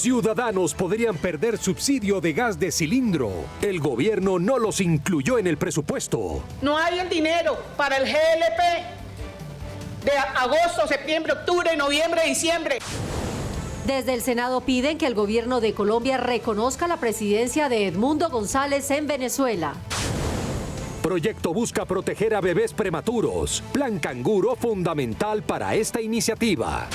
Ciudadanos podrían perder subsidio de gas de cilindro. El gobierno no los incluyó en el presupuesto. No hay el dinero para el GLP de agosto, septiembre, octubre, noviembre, diciembre. Desde el Senado piden que el gobierno de Colombia reconozca la presidencia de Edmundo González en Venezuela. Proyecto busca proteger a bebés prematuros. Plan Canguro fundamental para esta iniciativa.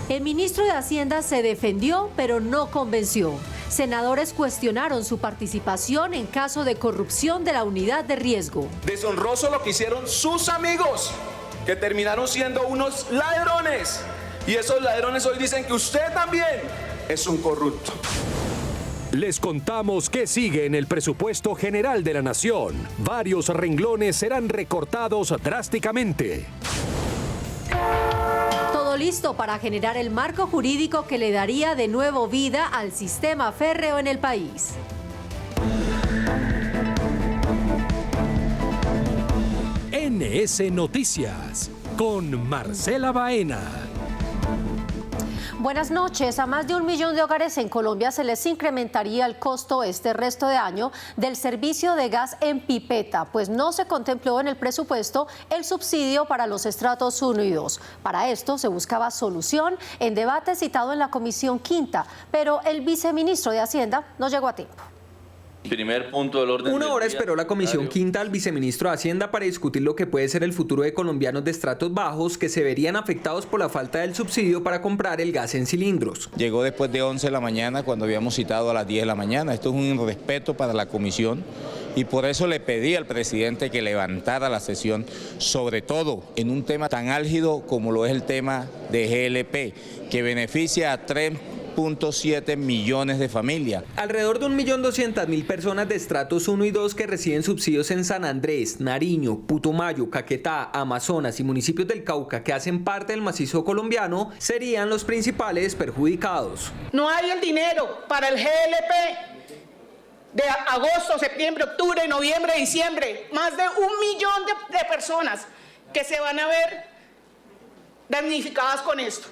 El ministro de Hacienda se defendió, pero no convenció. Senadores cuestionaron su participación en caso de corrupción de la unidad de riesgo. Deshonroso lo que hicieron sus amigos, que terminaron siendo unos ladrones. Y esos ladrones hoy dicen que usted también es un corrupto. Les contamos qué sigue en el presupuesto general de la Nación. Varios renglones serán recortados drásticamente. Todo listo para generar el marco jurídico que le daría de nuevo vida al sistema férreo en el país. NS Noticias con Marcela Baena. Buenas noches. A más de 1 millón de hogares en Colombia se les incrementaría el costo este resto de año del servicio de gas en pipeta, pues no se contempló en el presupuesto el subsidio para los estratos 1 y 2. Para esto se buscaba solución en debate citado en la Comisión Quinta, pero el viceministro de Hacienda no llegó a tiempo. Primer punto del orden. Una hora esperó la Comisión Quinta al viceministro de Hacienda para discutir lo que puede ser el futuro de colombianos de estratos bajos que se verían afectados por la falta del subsidio para comprar el gas en cilindros. Llegó después de 11 de la mañana cuando habíamos citado a las 10 de la mañana. Esto es un irrespeto para la comisión y por eso le pedí al presidente que levantara la sesión, sobre todo en un tema tan álgido como lo es el tema de GLP, que beneficia a 3.7 millones de familias. Alrededor de 1.200.000 personas de estratos 1 y 2 que reciben subsidios en San Andrés, Nariño, Putumayo, Caquetá, Amazonas y municipios del Cauca que hacen parte del macizo colombiano serían los principales perjudicados. No hay el dinero para el GLP de agosto, septiembre, octubre, noviembre, diciembre. Más de 1 millón de personas que se van a ver damnificadas con esto.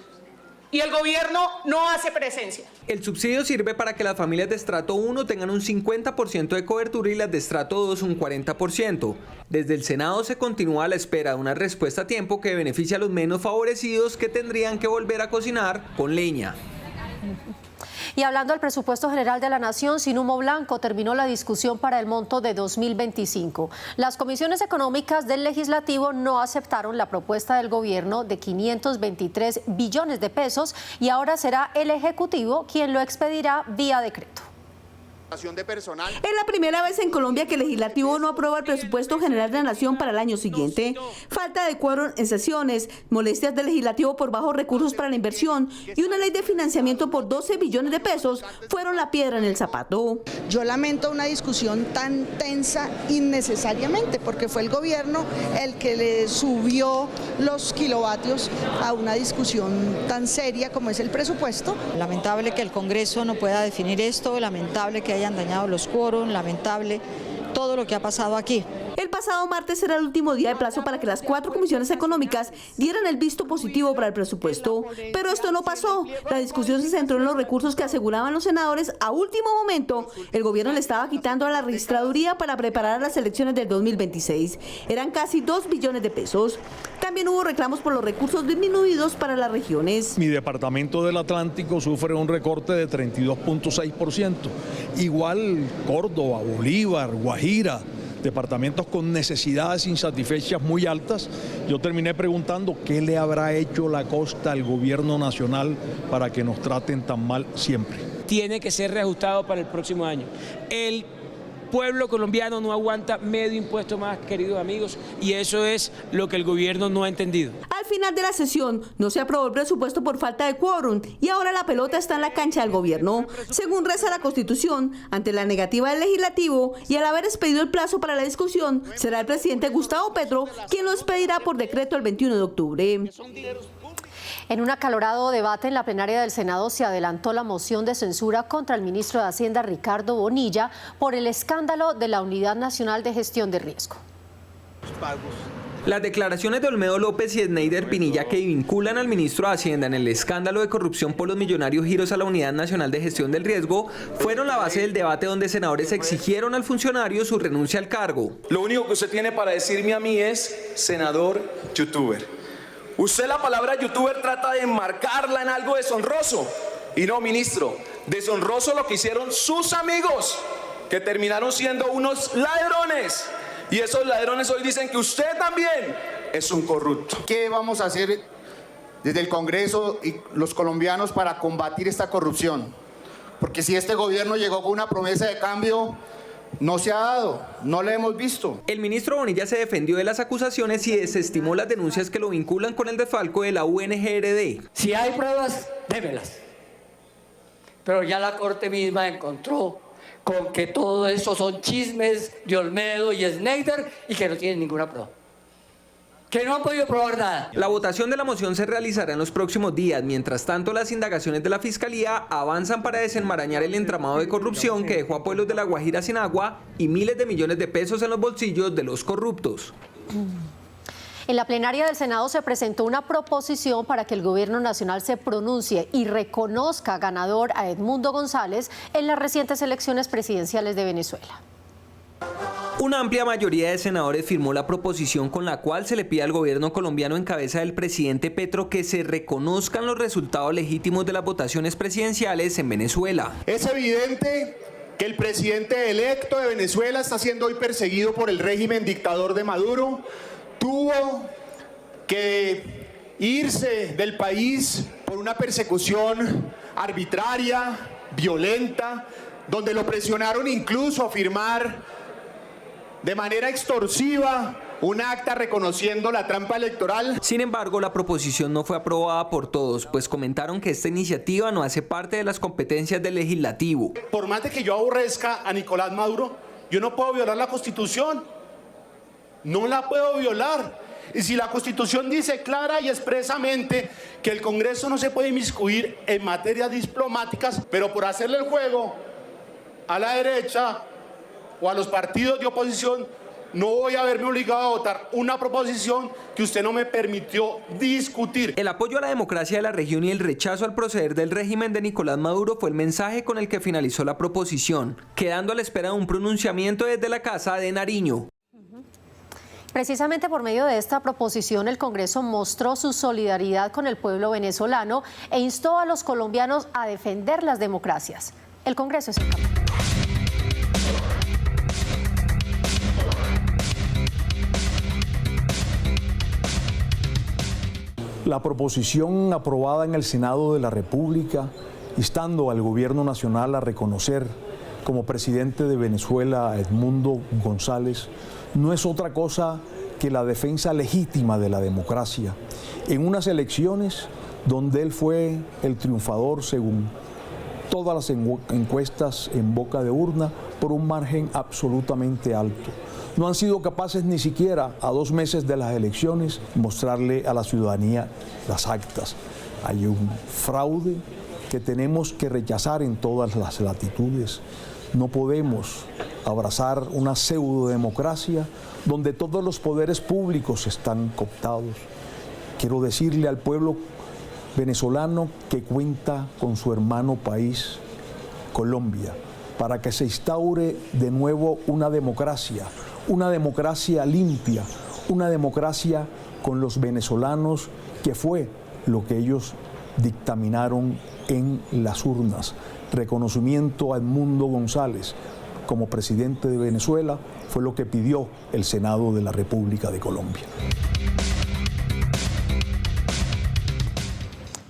Y el gobierno no hace presencia. El subsidio sirve para que las familias de estrato 1 tengan un 50% de cobertura y las de estrato 2 un 40%. Desde el Senado se continúa a la espera de una respuesta a tiempo que beneficie a los menos favorecidos que tendrían que volver a cocinar con leña. Y hablando del presupuesto general de la Nación, sin humo blanco terminó la discusión para el monto de 2025. Las comisiones económicas del Legislativo no aceptaron la propuesta del gobierno de 523 billones de pesos y ahora será el Ejecutivo quien lo expedirá vía decreto. Es la primera vez en Colombia que el Legislativo no aprueba el presupuesto general de la Nación para el año siguiente. Falta de quórum en sesiones, molestias del Legislativo por bajos recursos para la inversión y una ley de financiamiento por 12 billones de pesos fueron la piedra en el zapato. Yo lamento una discusión tan tensa innecesariamente, porque fue el gobierno el que le subió los kilovatios a una discusión tan seria como es el presupuesto. Lamentable que el Congreso no pueda definir esto, lamentable que hayan dañado los quórum, lamentable todo lo que ha pasado aquí. El pasado martes era el último día de plazo para que las 4 comisiones económicas dieran el visto positivo para el presupuesto, pero esto no pasó. La discusión se centró en los recursos que aseguraban los senadores a último momento. El gobierno le estaba quitando a la registraduría para preparar las elecciones del 2026. Eran casi 2 billones de pesos. También hubo reclamos por los recursos disminuidos para las regiones. Mi departamento del Atlántico sufre un recorte de 32.6%. Igual Córdoba, Bolívar, Guajira, departamentos con necesidades insatisfechas muy altas. Yo terminé preguntando qué le habrá hecho la costa al gobierno nacional para que nos traten tan mal siempre. Tiene que ser reajustado para el próximo año. El pueblo colombiano no aguanta medio impuesto más, queridos amigos, y eso es lo que el gobierno no ha entendido. Al final de la sesión no se aprobó el presupuesto por falta de quórum y ahora la pelota está en la cancha del gobierno. Según reza la Constitución, ante la negativa del Legislativo y al haber expedido el plazo para la discusión, será el presidente Gustavo Petro quien lo expedirá por decreto el 21 de octubre. En un acalorado debate en la plenaria del Senado se adelantó la moción de censura contra el ministro de Hacienda, Ricardo Bonilla, por el escándalo de la Unidad Nacional de Gestión de Riesgo. Los pagos Las declaraciones de Olmedo López y Sneider Pinilla, que vinculan al ministro de Hacienda en el escándalo de corrupción por los millonarios giros a la Unidad Nacional de Gestión del Riesgo, fueron la base del debate donde senadores exigieron al funcionario su renuncia al cargo. Lo único que usted tiene para decirme a mí es senador youtuber. Usted la palabra youtuber trata de enmarcarla en algo deshonroso. Y no, ministro, deshonroso lo que hicieron sus amigos, que terminaron siendo unos ladrones. Y esos ladrones hoy dicen que usted también es un corrupto. ¿Qué vamos a hacer desde el Congreso y los colombianos para combatir esta corrupción? Porque si este gobierno llegó con una promesa de cambio, no se ha dado, no la hemos visto. El ministro Bonilla se defendió de las acusaciones y desestimó las denuncias que lo vinculan con el desfalco de la UNGRD. Si hay pruebas, démelas. Pero ya la Corte misma encontró con que todo eso son chismes de Olmedo y Sneider y que no tienen ninguna prueba. Que no han podido probar nada. La votación de la moción se realizará en los próximos días. Mientras tanto, las indagaciones de la Fiscalía avanzan para desenmarañar el entramado de corrupción que dejó a pueblos de La Guajira sin agua y miles de millones de pesos en los bolsillos de los corruptos. En la plenaria del Senado se presentó una proposición para que el Gobierno Nacional se pronuncie y reconozca ganador a Edmundo González en las recientes elecciones presidenciales de Venezuela. Una amplia mayoría de senadores firmó la proposición con la cual se le pide al gobierno colombiano en cabeza del presidente Petro que se reconozcan los resultados legítimos de las votaciones presidenciales en Venezuela. Es evidente que el presidente electo de Venezuela está siendo hoy perseguido por el régimen dictador de Maduro. Tuvo que irse del país por una persecución arbitraria, violenta, donde lo presionaron incluso a firmar de manera extorsiva un acta reconociendo la trampa electoral. Sin embargo, la proposición no fue aprobada por todos, pues comentaron que esta iniciativa no hace parte de las competencias del legislativo. Por más de que yo aborrezca a Nicolás Maduro, yo no puedo violar la Constitución. No la puedo violar. Y si la Constitución dice clara y expresamente que el Congreso no se puede inmiscuir en materias diplomáticas, pero por hacerle el juego a la derecha o a los partidos de oposición, no voy a verme obligado a votar una proposición que usted no me permitió discutir. El apoyo a la democracia de la región y el rechazo al proceder del régimen de Nicolás Maduro fue el mensaje con el que finalizó la proposición, quedando a la espera de un pronunciamiento desde la Casa de Nariño. Precisamente por medio de esta proposición, el Congreso mostró su solidaridad con el pueblo venezolano e instó a los colombianos a defender las democracias. El Congreso es el camino. La proposición aprobada en el Senado de la República, instando al Gobierno Nacional a reconocer como presidente de Venezuela a Edmundo González, no es otra cosa que la defensa legítima de la democracia en unas elecciones donde él fue el triunfador según todas las encuestas en boca de urna por un margen absolutamente alto. No han sido capaces ni siquiera a 2 meses de las elecciones mostrarle a la ciudadanía las actas. Hay un fraude que tenemos que rechazar en todas las latitudes. No podemos abrazar una pseudodemocracia donde todos los poderes públicos están cooptados. Quiero decirle al pueblo venezolano que cuenta con su hermano país, Colombia, para que se instaure de nuevo una democracia limpia, una democracia con los venezolanos, que fue lo que ellos dictaminaron en las urnas. Reconocimiento a Edmundo González como presidente de Venezuela fue lo que pidió el Senado de la República de Colombia.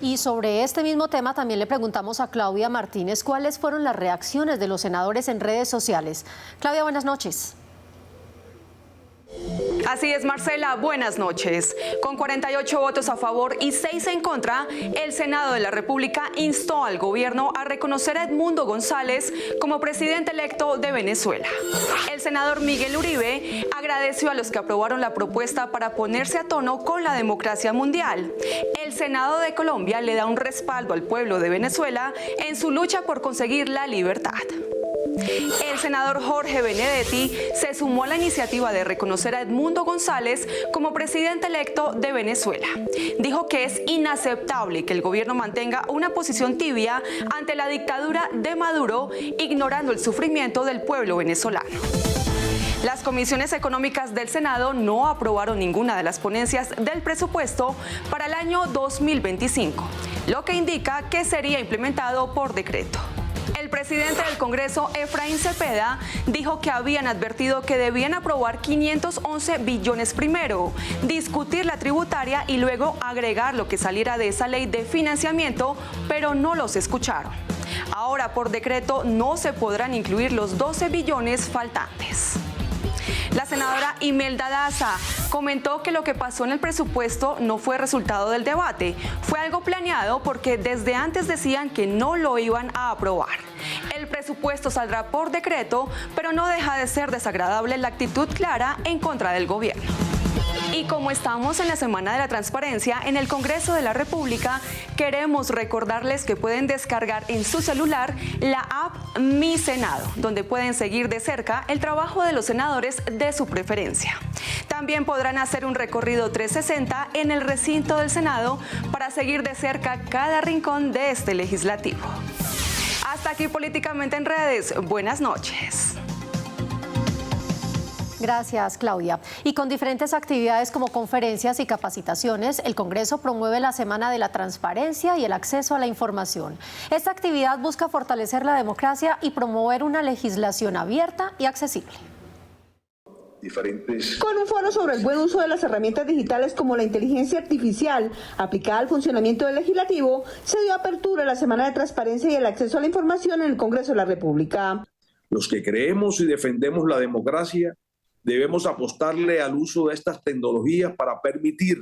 Y sobre este mismo tema también le preguntamos a Claudia Martínez cuáles fueron las reacciones de los senadores en redes sociales. Claudia, buenas noches. Así es, Marcela, buenas noches. Con 48 votos a favor y 6 en contra, el Senado de la República instó al gobierno a reconocer a Edmundo González como presidente electo de Venezuela. El senador Miguel Uribe agradeció a los que aprobaron la propuesta para ponerse a tono con la democracia mundial. El Senado de Colombia le da un respaldo al pueblo de Venezuela en su lucha por conseguir la libertad. El senador Jorge Benedetti se sumó a la iniciativa de reconocer a Edmundo González como presidente electo de Venezuela. Dijo que es inaceptable que el gobierno mantenga una posición tibia ante la dictadura de Maduro, ignorando el sufrimiento del pueblo venezolano. Las comisiones económicas del Senado no aprobaron ninguna de las ponencias del presupuesto para el año 2025, lo que indica que sería implementado por decreto. El presidente del Congreso, Efraín Cepeda, dijo que habían advertido que debían aprobar 511 billones primero, discutir la tributaria y luego agregar lo que saliera de esa ley de financiamiento, pero no los escucharon. Ahora, por decreto, no se podrán incluir los 12 billones faltantes. La senadora Imelda Daza comentó que lo que pasó en el presupuesto no fue resultado del debate, fue algo planeado porque desde antes decían que no lo iban a aprobar. El presupuesto saldrá por decreto, pero no deja de ser desagradable la actitud clara en contra del gobierno. Y como estamos en la Semana de la Transparencia en el Congreso de la República, queremos recordarles que pueden descargar en su celular la app Mi Senado, donde pueden seguir de cerca el trabajo de los senadores de su preferencia. También podrán hacer un recorrido 360 en el recinto del Senado para seguir de cerca cada rincón de este legislativo. Hasta aquí Políticamente en Redes. Buenas noches. Gracias, Claudia. Y con diferentes actividades como conferencias y capacitaciones, el Congreso promueve la Semana de la Transparencia y el acceso a la información. Esta actividad busca fortalecer la democracia y promover una legislación abierta y accesible. Con un foro sobre el buen uso de las herramientas digitales como la inteligencia artificial aplicada al funcionamiento del legislativo, se dio apertura a la Semana de Transparencia y el acceso a la información en el Congreso de la República. Los que creemos y defendemos la democracia debemos apostarle al uso de estas tecnologías para permitir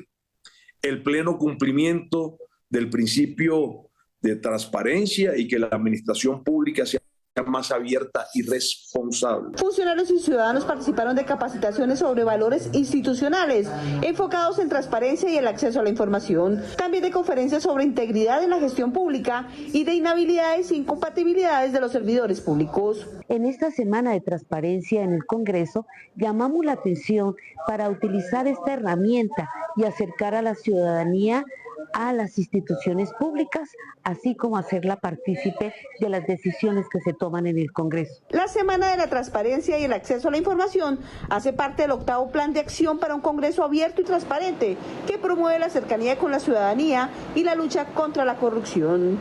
el pleno cumplimiento del principio de transparencia y que la administración pública sea más abierta y responsable. Funcionarios y ciudadanos participaron de capacitaciones sobre valores institucionales enfocados en transparencia y el acceso a la información, también de conferencias sobre integridad en la gestión pública y de inhabilidades e incompatibilidades de los servidores públicos. En esta semana de transparencia en el Congreso llamamos la atención para utilizar esta herramienta y acercar a la ciudadanía a las instituciones públicas, así como hacerla partícipe de las decisiones que se toman en el Congreso. La Semana de la Transparencia y el Acceso a la Información hace parte del 8º Plan de Acción para un Congreso abierto y transparente que promueve la cercanía con la ciudadanía y la lucha contra la corrupción.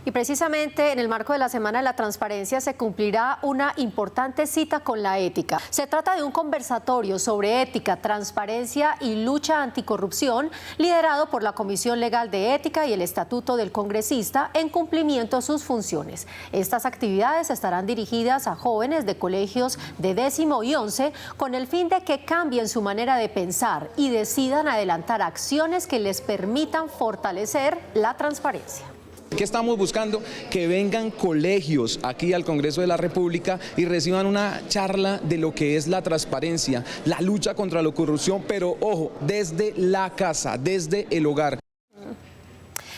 Y precisamente en el marco de la Semana de la Transparencia se cumplirá una importante cita con la ética. Se trata de un conversatorio sobre ética, transparencia y lucha anticorrupción, liderado por la Comisión Legal de Ética y el Estatuto del Congresista en cumplimiento de sus funciones. Estas actividades estarán dirigidas a jóvenes de colegios de 10º y 11 con el fin de que cambien su manera de pensar y decidan adelantar acciones que les permitan fortalecer la transparencia. ¿Qué estamos buscando? Que vengan colegios aquí al Congreso de la República y reciban una charla de lo que es la transparencia, la lucha contra la corrupción, pero ojo, desde la casa, desde el hogar.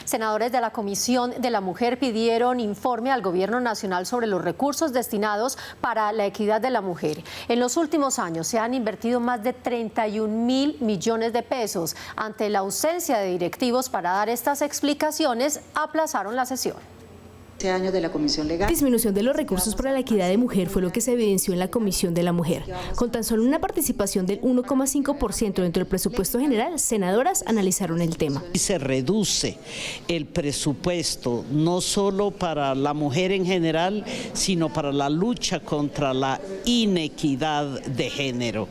Senadores de la Comisión de la Mujer pidieron informe al Gobierno Nacional sobre los recursos destinados para la equidad de la mujer. En los últimos años se han invertido más de 31.000 millones de pesos. Ante la ausencia de directivos para dar estas explicaciones, aplazaron la sesión. Años de la Comisión Legal. Disminución de los recursos para la equidad de mujer fue lo que se evidenció en la Comisión de la Mujer. Con tan solo una participación del 1,5% dentro del presupuesto general, senadoras analizaron el tema. Y se reduce el presupuesto no solo para la mujer en general, sino para la lucha contra la inequidad de género.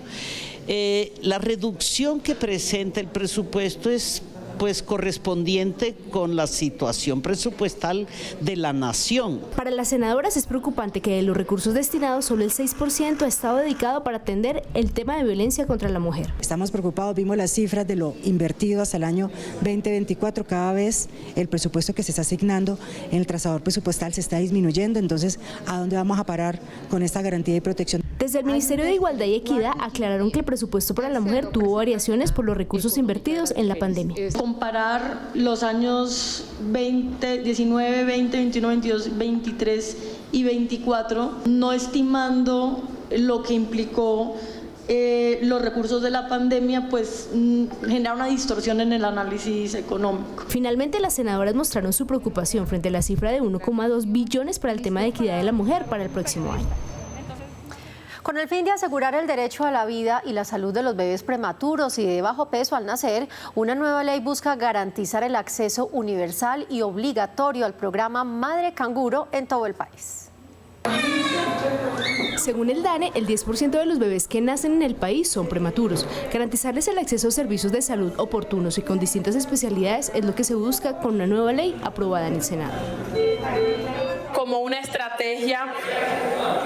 La reducción que presenta el presupuesto es correspondiente con la situación presupuestal de la nación. Para las senadoras es preocupante que de los recursos destinados solo el 6% ha estado dedicado para atender el tema de violencia contra la mujer. Estamos preocupados, vimos las cifras de lo invertido hasta el año 2024, cada vez el presupuesto que se está asignando en el trazador presupuestal se está disminuyendo, entonces ¿a dónde vamos a parar con esta garantía de protección? Desde el Ministerio de Igualdad y Equidad aclararon que el presupuesto para la mujer tuvo variaciones por los recursos invertidos en la pandemia. Comparar los años 20, 19, 20, 21, 22, 23 y 24, no estimando lo que implicó los recursos de la pandemia, pues genera una distorsión en el análisis económico. Finalmente, las senadoras mostraron su preocupación frente a la cifra de 1,2 billones para el tema de equidad de la mujer para el próximo año. Con el fin de asegurar el derecho a la vida y la salud de los bebés prematuros y de bajo peso al nacer, una nueva ley busca garantizar el acceso universal y obligatorio al programa Madre Canguro en todo el país. Según el DANE, el 10% de los bebés que nacen en el país son prematuros. Garantizarles el acceso a servicios de salud oportunos y con distintas especialidades es lo que se busca con una nueva ley aprobada en el Senado. Como una estrategia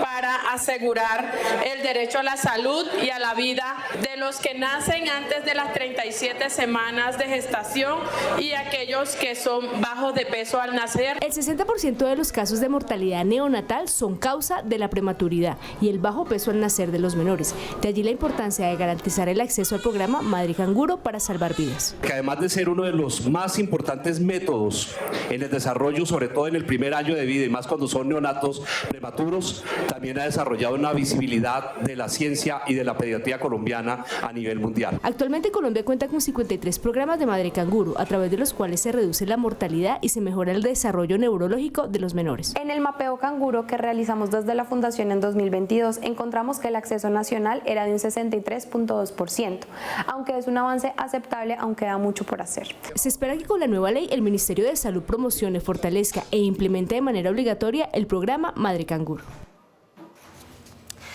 para asegurar el derecho a la salud y a la vida de los que nacen antes de las 37 semanas de gestación y aquellos que son bajos de peso al nacer. El 60% de los casos de mortalidad neonatal son causa de la prematuridad y el bajo peso al nacer de los menores. De allí la importancia de garantizar el acceso al programa Madre Canguro para salvar vidas. Que además de ser uno de los más importantes métodos en el desarrollo, sobre todo en el primer año de vida y más cuando son neonatos prematuros, también ha desarrollado una visibilidad de la ciencia y de la pediatría colombiana a nivel mundial. Actualmente Colombia cuenta con 53 programas de Madre Canguro, a través de los cuales se reduce la mortalidad y se mejora el desarrollo neurológico de los menores. En el mapeo Canguro que realizamos desde la Fundación en 2022, encontramos que el acceso nacional era de un 63.2%, aunque es un avance aceptable, aún queda mucho por hacer. Se espera que con la nueva ley el Ministerio de Salud promocione, fortalezca e implemente de manera obligatoria el programa Madre Canguro.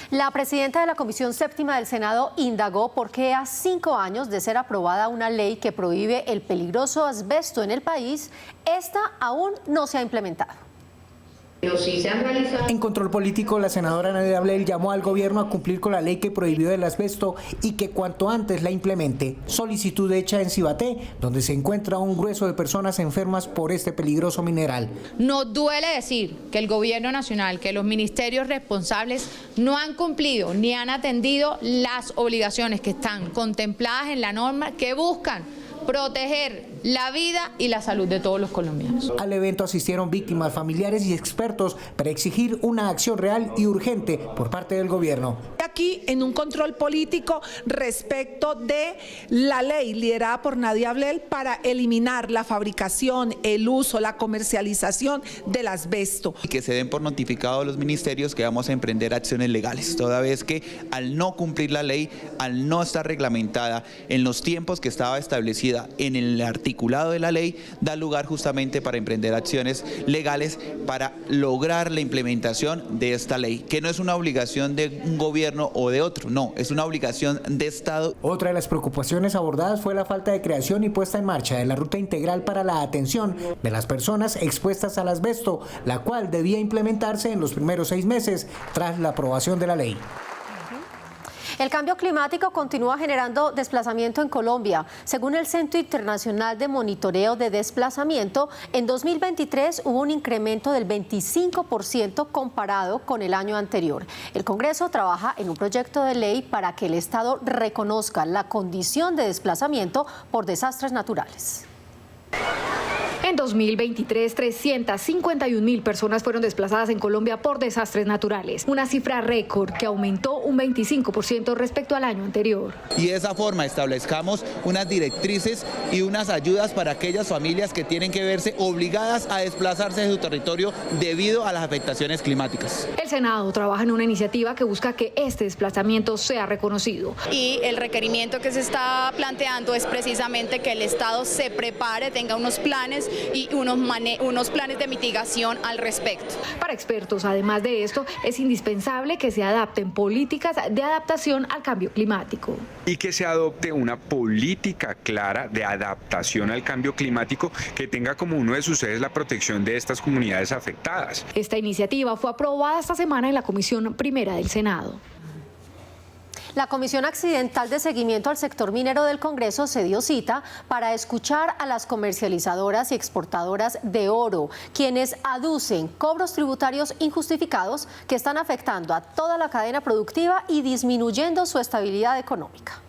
La presidenta de la Comisión Séptima del Senado indagó por qué a 5 años de ser aprobada una ley que prohíbe el peligroso asbesto en el país, esta aún no se ha implementado. Pero sí se han realizado. En control político, la senadora Nadia Ablel llamó al gobierno a cumplir con la ley que prohibió el asbesto y que cuanto antes la implemente. Solicitud hecha en Cibaté, donde se encuentra un grueso de personas enfermas por este peligroso mineral. Nos duele decir que el gobierno nacional, que los ministerios responsables no han cumplido ni han atendido las obligaciones que están contempladas en la norma que buscan proteger la vida y la salud de todos los colombianos. Al evento asistieron víctimas, familiares y expertos para exigir una acción real y urgente por parte del gobierno. Aquí en un control político respecto de la ley liderada por Nadia Ablel para eliminar la fabricación, el uso, la comercialización del asbesto. Y que se den por notificados los ministerios que vamos a emprender acciones legales, toda vez que al no cumplir la ley, al no estar reglamentada en los tiempos que estaba establecida en el articulado de la ley, da lugar justamente para emprender acciones legales para lograr la implementación de esta ley, que no es una obligación de un gobierno o de otro, no, es una obligación de Estado. Otra de las preocupaciones abordadas fue la falta de creación y puesta en marcha de la ruta integral para la atención de las personas expuestas al asbesto, la cual debía implementarse en los primeros 6 meses tras la aprobación de la ley. El cambio climático continúa generando desplazamiento en Colombia. Según el Centro Internacional de Monitoreo de Desplazamiento, en 2023 hubo un incremento del 25% comparado con el año anterior. El Congreso trabaja en un proyecto de ley para que el Estado reconozca la condición de desplazamiento por desastres naturales. En 2023, 351.000 personas fueron desplazadas en Colombia por desastres naturales, una cifra récord que aumentó un 25% respecto al año anterior. Y de esa forma establezcamos unas directrices y unas ayudas para aquellas familias que tienen que verse obligadas a desplazarse de su territorio debido a las afectaciones climáticas. El Senado trabaja en una iniciativa que busca que este desplazamiento sea reconocido. Y el requerimiento que se está planteando es precisamente que el Estado se prepare, tenga unos planes y unos planes de mitigación al respecto. Para expertos, además de esto, es indispensable que se adapten políticas de adaptación al cambio climático. Y que se adopte una política clara de adaptación al cambio climático que tenga como uno de sus ejes la protección de estas comunidades afectadas. Esta iniciativa fue aprobada esta semana en la Comisión Primera del Senado. La Comisión Accidental de Seguimiento al Sector Minero del Congreso se dio cita para escuchar a las comercializadoras y exportadoras de oro, quienes aducen cobros tributarios injustificados que están afectando a toda la cadena productiva y disminuyendo su estabilidad económica.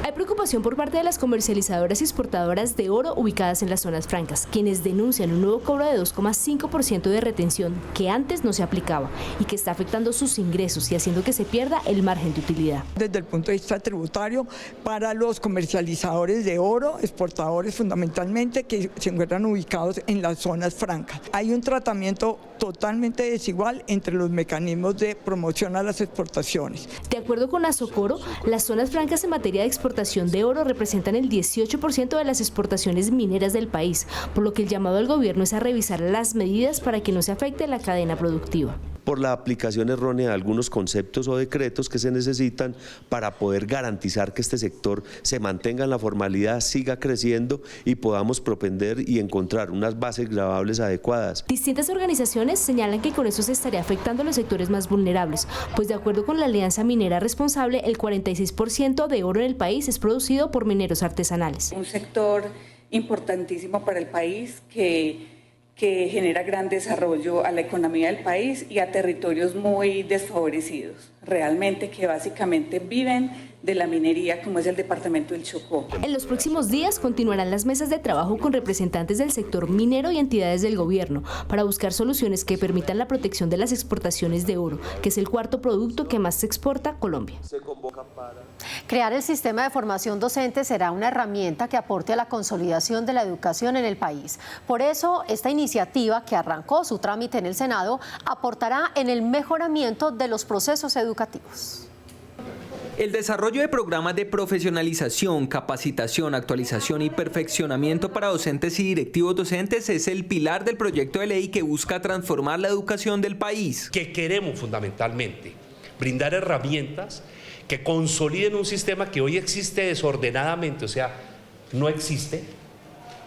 Hay preocupación por parte de las comercializadoras y exportadoras de oro ubicadas en las zonas francas, quienes denuncian un nuevo cobro de 2,5% de retención que antes no se aplicaba y que está afectando sus ingresos y haciendo que se pierda el margen de utilidad. Desde el punto de vista tributario, para los comercializadores de oro, exportadores fundamentalmente, que se encuentran ubicados en las zonas francas. Hay un tratamiento totalmente desigual entre los mecanismos de promoción a las exportaciones. De acuerdo con Asocoro, las zonas francas en materia de exportación de oro representan el 18% de las exportaciones mineras del país, por lo que el llamado al gobierno es a revisar las medidas para que no se afecte la cadena productiva. Por la aplicación errónea de algunos conceptos o decretos que se necesitan para poder garantizar que este sector se mantenga en la formalidad, siga creciendo y podamos propender y encontrar unas bases grabables adecuadas. Distintas organizaciones señalan que con eso se estaría afectando a los sectores más vulnerables, pues de acuerdo con la Alianza Minera Responsable, el 46% de oro en el país es producido por mineros artesanales. Un sector importantísimo para el país que genera gran desarrollo a la economía del país y a territorios muy desfavorecidos, realmente que básicamente viven de la minería, como es el departamento del Chocó. En los próximos días continuarán las mesas de trabajo con representantes del sector minero y entidades del gobierno para buscar soluciones que permitan la protección de las exportaciones de oro, que es el cuarto producto que más se exporta a Colombia. Crear el sistema de formación docente será una herramienta que aporte a la consolidación de la educación en el país. Por eso, esta iniciativa, que arrancó su trámite en el Senado, aportará en el mejoramiento de los procesos educativos. El desarrollo de programas de profesionalización, capacitación, actualización y perfeccionamiento para docentes y directivos docentes es el pilar del proyecto de ley que busca transformar la educación del país. Que queremos fundamentalmente brindar herramientas que consoliden un sistema que hoy existe desordenadamente, o sea, no existe,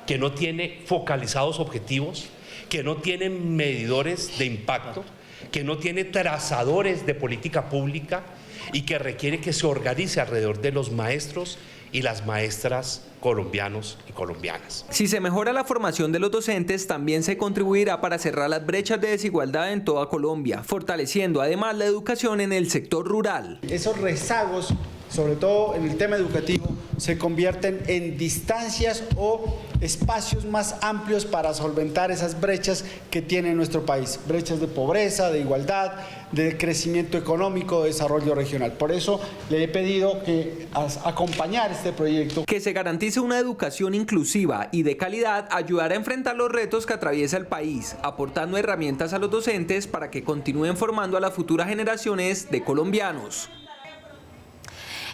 que no tiene focalizados objetivos, que no tiene medidores de impacto, que no tiene trazadores de política pública y que requiere que se organice alrededor de los maestros y las maestras colombianos y colombianas. Si se mejora la formación de los docentes, también se contribuirá para cerrar las brechas de desigualdad en toda Colombia, fortaleciendo además la educación en el sector rural. Esos rezagos, sobre todo en el tema educativo, se convierten en distancias o espacios más amplios para solventar esas brechas que tiene nuestro país, brechas de pobreza, de igualdad, de crecimiento económico, de desarrollo regional. Por eso le he pedido que acompañar este proyecto. Que se garantice una educación inclusiva y de calidad ayudará a enfrentar los retos que atraviesa el país, aportando herramientas a los docentes para que continúen formando a las futuras generaciones de colombianos.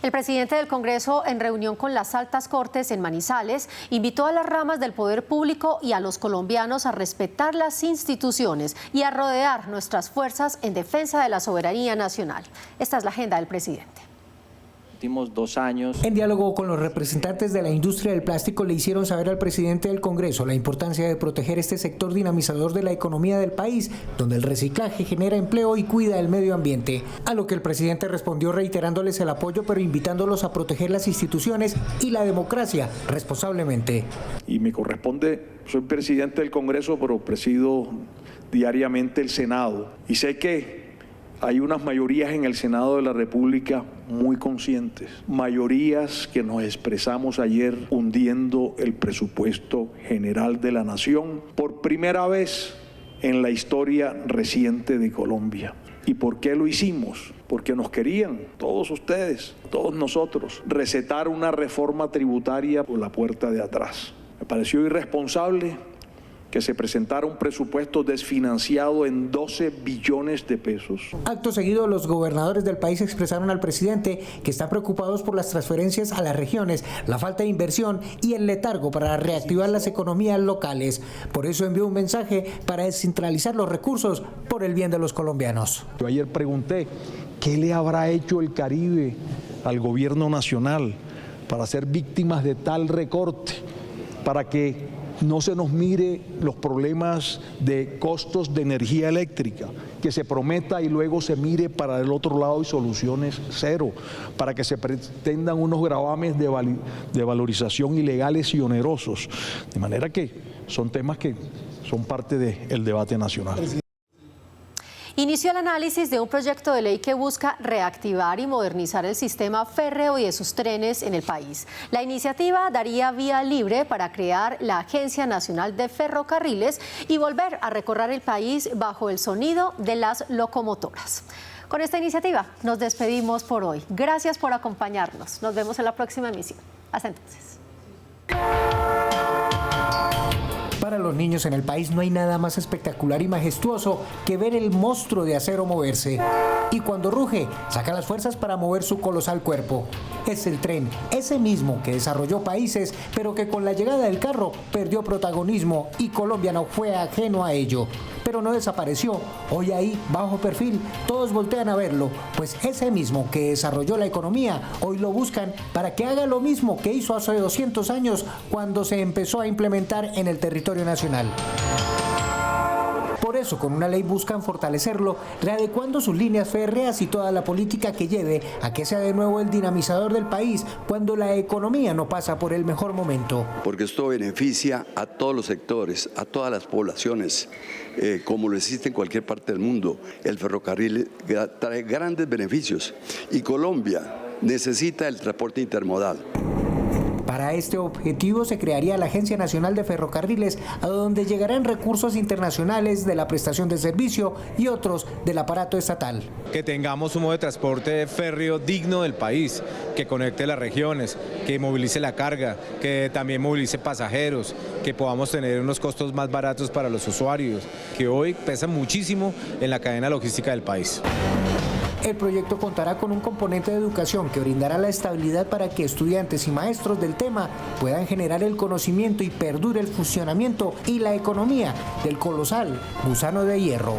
El presidente del Congreso, en reunión con las altas cortes en Manizales, invitó a las ramas del poder público y a los colombianos a respetar las instituciones y a rodear nuestras fuerzas en defensa de la soberanía nacional. Esta es la agenda del presidente. Últimos 2 años. En diálogo con los representantes de la industria del plástico, le hicieron saber al presidente del Congreso la importancia de proteger este sector dinamizador de la economía del país, donde el reciclaje genera empleo y cuida el medio ambiente. A lo que el presidente respondió reiterándoles el apoyo, pero invitándolos a proteger las instituciones y la democracia responsablemente. Y me corresponde, soy presidente del Congreso, pero presido diariamente el Senado. Y sé que hay unas mayorías en el Senado de la República muy conscientes, mayorías que nos expresamos ayer hundiendo el presupuesto general de la nación por primera vez en la historia reciente de Colombia. ¿Y por qué lo hicimos? Porque nos querían, todos ustedes, todos nosotros, recetar una reforma tributaria por la puerta de atrás. Me pareció irresponsable que se presentara un presupuesto desfinanciado en 12 billones de pesos. Acto seguido, los gobernadores del país expresaron al presidente que están preocupados por las transferencias a las regiones, la falta de inversión y el letargo para reactivar las economías locales. Por eso envió un mensaje para descentralizar los recursos por el bien de los colombianos. Yo ayer pregunté, ¿qué le habrá hecho el Caribe al gobierno nacional para ser víctimas de tal recorte? Para que no se nos mire los problemas de costos de energía eléctrica, que se prometa y luego se mire para el otro lado y soluciones cero, para que se pretendan unos gravames de valorización ilegales y onerosos. De manera que son temas que son parte del debate nacional. inició el análisis de un proyecto de ley que busca reactivar y modernizar el sistema férreo y de sus trenes en el país. La iniciativa daría vía libre para crear la Agencia Nacional de Ferrocarriles y volver a recorrer el país bajo el sonido de las locomotoras. Con esta iniciativa nos despedimos por hoy. Gracias por acompañarnos. Nos vemos en la próxima emisión. Hasta entonces. Para los niños en el país no hay nada más espectacular y majestuoso que ver el monstruo de acero moverse. Y cuando ruge, saca las fuerzas para mover su colosal cuerpo. Es el tren, ese mismo que desarrolló países, pero que con la llegada del carro perdió protagonismo y Colombia no fue ajeno a ello. Pero no desapareció. Hoy ahí, bajo perfil, todos voltean a verlo, pues ese mismo que desarrolló la economía, hoy lo buscan para que haga lo mismo que hizo hace 200 años cuando se empezó a implementar en el territorio nacional. Por eso, con una ley buscan fortalecerlo, readecuando sus líneas férreas y toda la política que lleve a que sea de nuevo el dinamizador del país cuando la economía no pasa por el mejor momento. Porque esto beneficia a todos los sectores, a todas las poblaciones, como lo existe en cualquier parte del mundo. El ferrocarril trae grandes beneficios y Colombia necesita el transporte intermodal. Para este objetivo se crearía la Agencia Nacional de Ferrocarriles, a donde llegarán recursos internacionales de la prestación de servicio y otros del aparato estatal. Que tengamos un modo de transporte férreo digno del país, que conecte las regiones, que movilice la carga, que también movilice pasajeros, que podamos tener unos costos más baratos para los usuarios, que hoy pesan muchísimo en la cadena logística del país. El proyecto contará con un componente de educación que brindará la estabilidad para que estudiantes y maestros del tema puedan generar el conocimiento y perdure el funcionamiento y la economía del colosal gusano de hierro.